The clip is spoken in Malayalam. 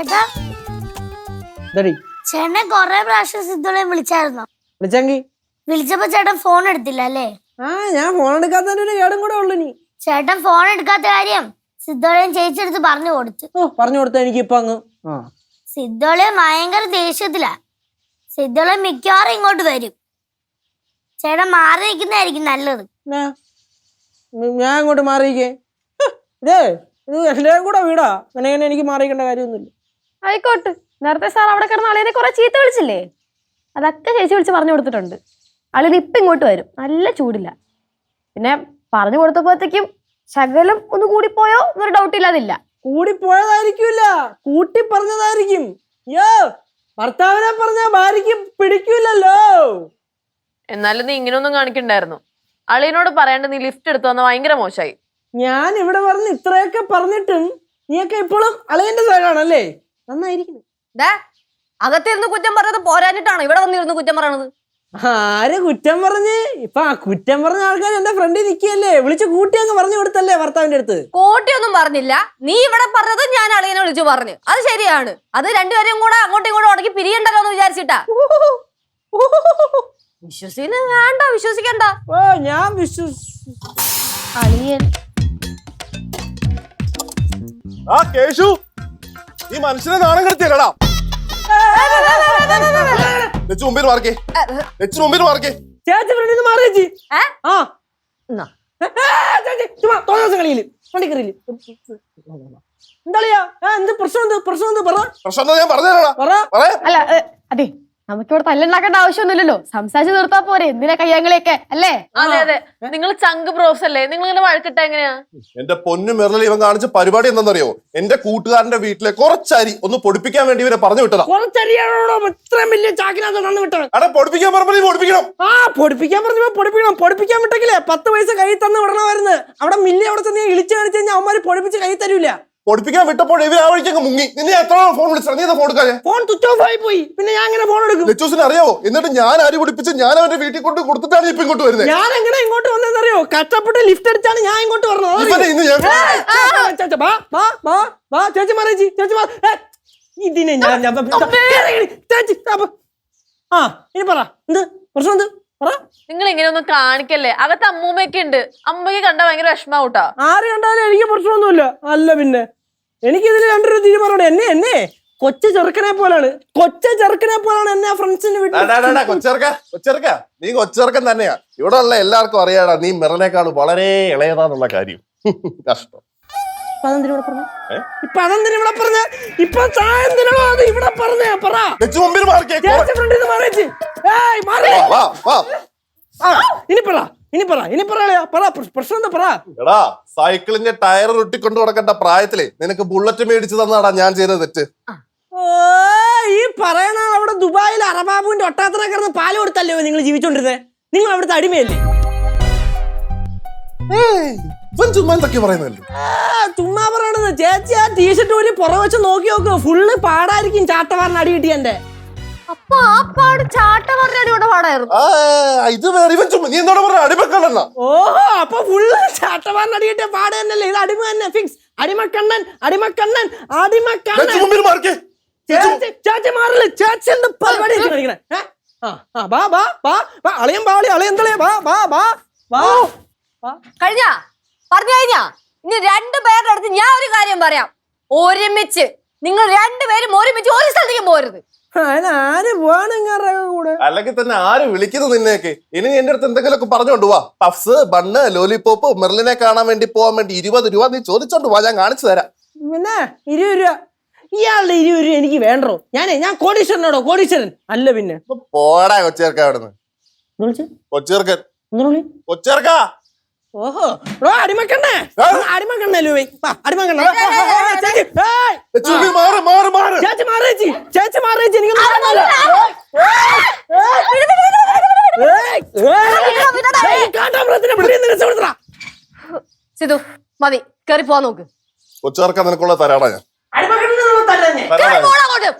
ചേട്ടാ ചേട്ടനെ കൊറേ പ്രാവശ്യം സിദ്ധോളെ വിളിച്ചായിരുന്നോ? വിളിച്ചപ്പോ ചേട്ടൻ ഫോൺ എടുത്തില്ല അല്ലേ? ഞാൻ ഫോൺ എടുക്കാത്തതിന്റെ കേടും കൂടെ ഉള്ളു. നീ ചേട്ടൻ ഫോൺ എടുക്കാത്ത കാര്യം സിദ്ധോളയും ചേച്ചിയെടുത്ത് പറഞ്ഞു കൊടുത്തു. പറഞ്ഞു കൊടുത്ത എനിക്ക് ഇപ്പൊ അങ്ങ് സിദ്ധോളെ ഭയങ്കര ദേഷ്യത്തിലാ. സിദ്ധോളെ മിക്കവാറും ഇങ്ങോട്ട് വരും. ചേട്ടൻ മാറി നിൽക്കുന്നതായിരിക്കും നല്ലത്. ഞാൻ ഇങ്ങോട്ട് മാറിയിക്കേ? ഇത് എല്ലാം കൂടെ വീടാ. അങ്ങനെ എനിക്ക് മാറിയിക്കേണ്ട കാര്യമൊന്നുമില്ല. ആയിക്കോട്ടെ. നേരത്തെ സാർ അവിടെ കിടന്ന അളിയനെ കുറെ ചീത്ത വിളിച്ചില്ലേ? അതൊക്കെ ചേച്ചി വിളിച്ച് പറഞ്ഞു കൊടുത്തിട്ടുണ്ട്. അളിയൻ ഇപ്പം ഇങ്ങോട്ട് വരും. നല്ല ചൂടില്ല. പിന്നെ പറഞ്ഞു കൊടുത്തപ്പോഴത്തേക്കും ശകലം ഒന്ന് കൂടിപ്പോയോ എന്നൊരു ഡൗട്ട് ഇല്ലാതില്ല. കൂടിപ്പോയതായിരിക്കില്ല, കൂട്ടി പറഞ്ഞതായിരിക്കും. ഭർത്താവിനെ പറഞ്ഞ ഭാര്യക്ക് പിടിക്കൂലല്ലോ. എന്നാലും നീ ഇങ്ങനെയൊന്നും കാണിക്കണ്ടായിരുന്നു. അളിയനോട് പറയാണ്ട് നീ ലിഫ്റ്റ് എടുത്തു വന്ന ഭയങ്കര മോശമായി. ഞാൻ ഇവിടെ പറഞ്ഞ് ഇത്രയൊക്കെ പറഞ്ഞിട്ടും നീയൊക്കെ ഇപ്പോഴും അളിയന്റെ സൈഡാണല്ലേ? നന്നായിരിക്കുന്നു. അകത്തിരുന്ന് കുറ്റം പറഞ്ഞത് പോരാഞ്ഞിട്ടാണോ ഇവിടെ വന്നിരുന്ന് കുറ്റം പറയണത്? ആര് കുറ്റം പറഞ്ഞ്? ഇപ്പൊ ആ കുറ്റം പറഞ്ഞ ആൾക്കാർ എന്റെ ഫ്രണ്ടിൽ നിൽക്കുകയല്ലേ. വിളിച്ച് കൂട്ടി അങ്ങ് പറഞ്ഞു കൊടുത്തല്ലേ ഭർത്താവിന്റെ അടുത്ത്? കോട്ടിയൊന്നും പറഞ്ഞില്ല. നീ ഇവിടെ പറഞ്ഞത് ഞാൻ അളിയനെ വിളിച്ചു പറഞ്ഞു. അത് ശരിയാണ്. അത് രണ്ടുപേരും കൂടെ അങ്ങോട്ടും ഇങ്ങോട്ടും ഉടക്കി പിരിയണ്ടല്ലോ എന്ന് വിചാരിച്ചിട്ടാ. വേണ്ട, വിശ്വസിക്കണ്ട. ഞാൻ അളിയൻ കേശു, ഈ മനുഷ്യനെ നാണം കെടുത്തിയല്ലടാ. മുമ്പിൽ മാർക്കേ, മുമ്പിൽ മാർക്കേ. ചേച്ചി ഫ്രണ്ടിൽ മാറി ചേച്ചി. എന്താളിയാ? എന്ത് പ്രശ്നം? പ്രശ്നം ഞാൻ പറഞ്ഞുതരാടാ. അല്ല അതെ, നമുക്കിവിടെ തല്ലുണ്ടാക്കേണ്ട ആവശ്യമൊന്നുമില്ലല്ലോ. സംസാരിച്ച് നിർത്താ പോരെ. എന്തിനാ കയ്യാങ്കളിയൊക്കെ അല്ലേ? അതെ അതെ, നിങ്ങൾ ചങ്ക് ബ്രോസ് അല്ലേ? നിങ്ങൾ ഇങ്ങനെ വഴക്കിട്ട എങ്ങനെയാ? എന്റെ പൊന്നു മെറിൽ ഇവൻ കാണിച്ച പരിപാടി എന്താണെന്നറിയോ? എന്റെ കൂട്ടുകാരന്റെ വീട്ടിലെ കുറച്ചരി ഒന്ന് പൊടിപ്പിക്കാൻ വേണ്ടി ഇവരെ പറഞ്ഞു വിട്ടതാ. കുറച്ചരിയാണോ ഇത്രയും വലിയ ചാക്കിനകത്ത് വിട്ടത്? അടെ പൊടിപ്പിക്കാൻ പറഞ്ഞ പൊടിപ്പിക്കണം. പൊടിപ്പിക്കാൻ പറഞ്ഞപ്പോ പൊടിപ്പിക്കണം. പൊടിപ്പിക്കാൻ വിട്ടെങ്കിലേ 10 പൈസ കൈ തന്ന് വിടണമായിരുന്നു. അവിടെ മില്ലി അവിടെ ചെന്ന് ഇളിച്ചു കാണിച്ചു കഴിഞ്ഞാൽ അവന്മാര് പൊടിപ്പിച്ച് കൈ തരൂല. പൊടിപ്പിക്കാൻ വിട്ടപ്പോൾ ഇവർ ആ വഴിക്കൊക്കെ മുങ്ങി. നിന്നെ എത്ര ഫോൺ വിളിച്ചാ? നീ ഫോൺ എടുക്കാതെ? ഫോൺ സ്വിച്ച് ഓഫ് ആയി പോയി. പിന്നെ ഞാൻ എങ്ങനെ ഫോൺ എടുക്കും? ലച്ചൂസിനെ അറിയാവോ? എന്നിട്ട് ഞാൻ അരി പൊടിപ്പിച്ച് ഞാൻ അവന്റെ വീട്ടിൽ കൊണ്ട് കൊടുത്തിട്ടാണ് ഇപ്പൊ ഇങ്ങോട്ട് വരുന്നത്. ഞാൻ എങ്ങനെ ഇങ്ങോട്ട് വന്നറിയോ? കഷ്ടപ്പെട്ട് ലിഫ്റ്റ് അടിച്ചാണ് ഞാൻ ഇങ്ങോട്ട് പറഞ്ഞത്. ചേച്ചി മാറി ചേച്ചി മാറി. ഇതിനെ ഞാൻ ചേച്ചി ഇനി പറ, എന്ത് പ്രശ്നം? എന്ത് പറ. നിങ്ങൾ ഇങ്ങനെയൊന്നും കാണിക്കല്ലേ. അകത്ത് അമ്മൂമ്മയൊക്കെ ഉണ്ട്. അമ്മയ്ക്ക് കണ്ട ഭയങ്കര വിഷമാവൂട്ടാ. ആര് കണ്ടാലും എനിക്ക് പ്രശ്നമൊന്നുമില്ല. അല്ല പിന്നെ എനിക്കിതിൽ 2 രൂപ തീരുമാനമുണ്ട്. എന്നെ കൊച്ചു ചെറുക്കനെ പോലാണ് എന്നെ ഫ്രണ്ട്സിന് വീട്ടിൽ. കൊച്ചെറുക്ക, നീ കൊച്ചെറുക്കൻ തന്നെയാ. ഇവിടെ ഉള്ള എല്ലാവർക്കും അറിയാടാ നീ മെറിനേക്കാൾ വളരെ ഇളയതാന്നുള്ള കാര്യം. കഷ്ടം. എടാ, സൈക്കിളിന്റെ ടയർ ഒട്ടിക്കൊണ്ട് കൊടുക്കേണ്ട പ്രായത്തില് നിനക്ക് ബുള്ളറ്റ് മേടിച്ചു തന്നാടാ ഞാൻ ചെയ്ത തെറ്റ്. ഈ പറയണ അവിടെ ദുബായിൽ അറബാബുവിന്റെ ഒട്ടാത്തറ കിടന്ന് പാല് കൊടുത്തല്ലോ നിങ്ങൾ ജീവിച്ചോണ്ടിരുന്നേ. നിങ്ങൾ അവിടുത്തെ അടിമയല്ലേ? ചുമ്മാ പറയണത്. ചേച്ചി ആ ടീഷർട്ട് ഒരു പുറവച്ച് നോക്കി നോക്ക്. ഫുള്ള് പാടായിരിക്കും. ചാട്ടവാറിന് അടി കിട്ടി എന്റെ. അപ്പൊ ആ പാട് ചാട്ടവാറിന്റെ പാടായിരുന്നു. ഓഹോ, അപ്പൊ ഫുള്ള് ചാട്ടവാറിന് അടി കിട്ടിയ പാട് തന്നെയല്ലേ? ഇത് അടിമ തന്നെ. ഫിക്സ്. അടിമക്കണ്ണൻ. ചേച്ചി മാറില്ല. ചേച്ചി എന്ത് പരിപാടി കളിക്കണേ? കഴിഞ്ഞ ഇനി 2 പേരുടെ അടുത്ത് ഞാൻ ഒരു കാര്യം പറയാം. ഒരുമിച്ച് നിങ്ങൾ 2 പേരും ഒരുമിച്ച് ഒരു സ്ഥലത്തേക്ക് പോരുത്. അല്ലെങ്കിൽ തന്നെ ആര് വിളിക്കുന്നു നിന്നെയൊക്കെ? ഇനി എന്റെ അടുത്ത് എന്തെങ്കിലുമൊക്കെ പറഞ്ഞോണ്ട് പോവാ. പഫ്സ്, ബണ്ണ്, ലോലിപോപ്പ്, മെർലിനെ കാണാൻ വേണ്ടി പോവാൻ വേണ്ടി 20 രൂപ നീ ചോദിച്ചോണ്ട് പോവാ. ഞാൻ കാണിച്ചു തരാം. പിന്നെ 20 രൂപ? ഇയാളുടെ 20 രൂപ എനിക്ക് വേണ്ടോ? ഞാൻ കോടീശ്വരനോടോ? കോടീശ്വരൻ അല്ല പിന്നെ. പോടാ കൊച്ചേർക്ക അവിടുന്ന്. കൊച്ചേർക്ക. ഓഹോ, അടിമക്കണ്ണേ. അടിമക്കണ്ണല്ലോ. ചേച്ചി മാറി. സിധു മതി, കേറി പോവാൻ നോക്ക്. കൊച്ചേർക്ക നിനക്കുള്ള തരാടാ ഞാൻ. അങ്ങോട്ട്